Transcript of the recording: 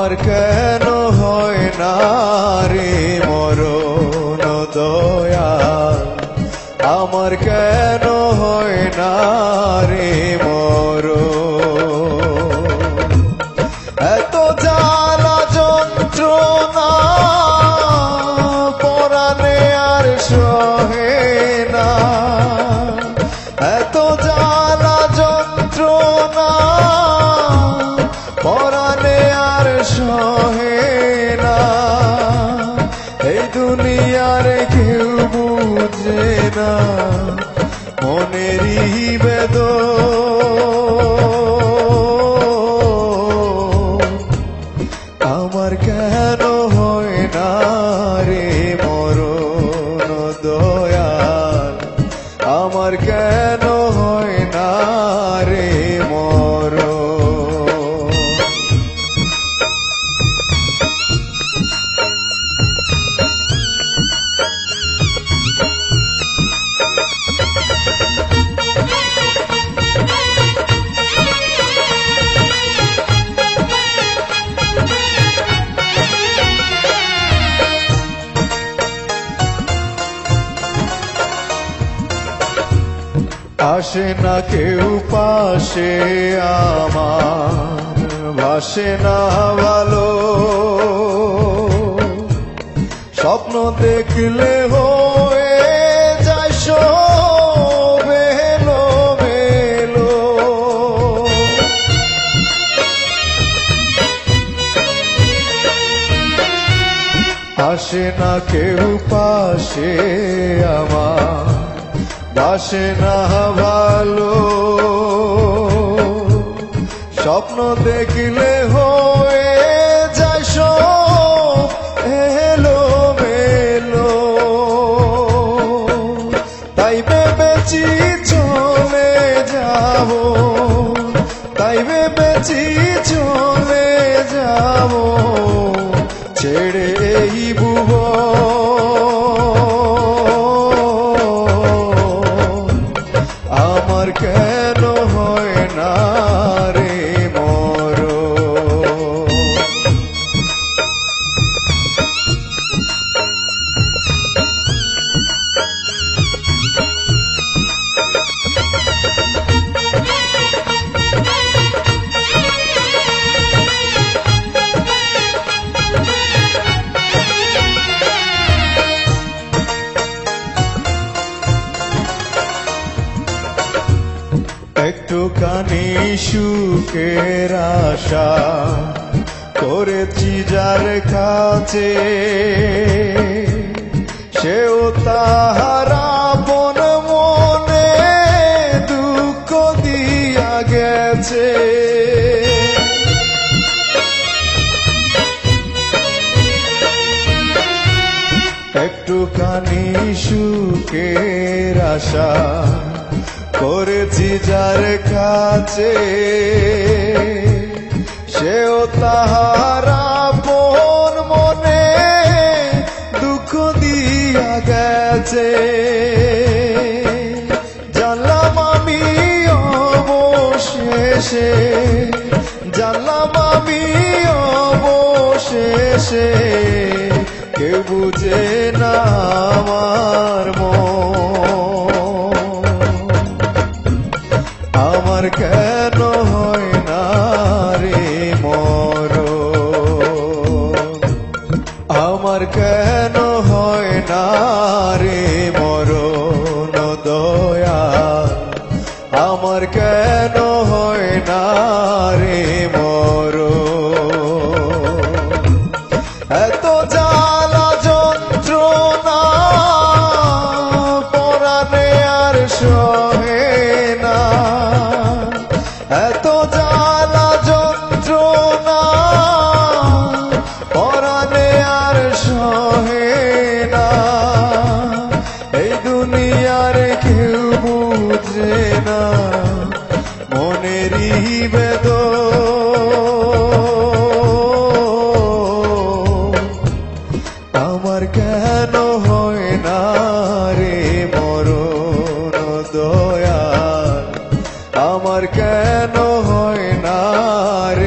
আমার কেন হয় না রে মরণ দয়াল, আমার কেন হয় না রে মরণ। এত জ্বালা যন্ত্রণা পরাণে আর সহে না, এত জ্বালা যন্ত্রণা পরাণে আর সহে না। এই দুনিয়ার কেউ বুঝে না মনেরই বেদনা। আমার কেন হয় না রে মরণ দয়াল, আমার কেন হয় না রে মরণ। আসে না কেউ পাশে আমার, ভাসে না ভালো, স্বপ্ন দেখলে হয়ে যায় সব এলোমেলো। আসে না কেউ পাশে আমার, বাসে না ভালো, স্বপ্ন দেখলে হয়ে যায় সব এলোমেলো। তাই ভেবেছি চলে যাব, তাই ভেবেছি চলে যাব ছেড়ে এই ভুবন। আমার কেন হয় না রে মরণ। একটুখানি সুখের আশা করেছি যার কাছে, সেও তাহার আপন মনে দুঃখ দিয়া গেছে। একটুখানি সুখের আশা করেছি যার কাছে, সেও তাহার আপন মনে দুঃখ দিয়া গেছে। জানলাম আমি অবশেষে, জানলাম আমি অবশেষে কেউ বুঝে না আমার মন। আমার কেন হয় না রে মরণ, আমার কেন হয় না রে মরণ দয়াল, আমার কেন হয় না রে মরণ। এত জ্বালা যন্ত্রণা পরাণে আর সহে না, এত জ্বালা যন্ত্রণা পরাণে আর সহে না। এই দুনিয়ার কেউ বুঝে না মনেরই বেদনা। আমার কেন হয় না রে মরণ দয়াল, আমার কেন হয় না রে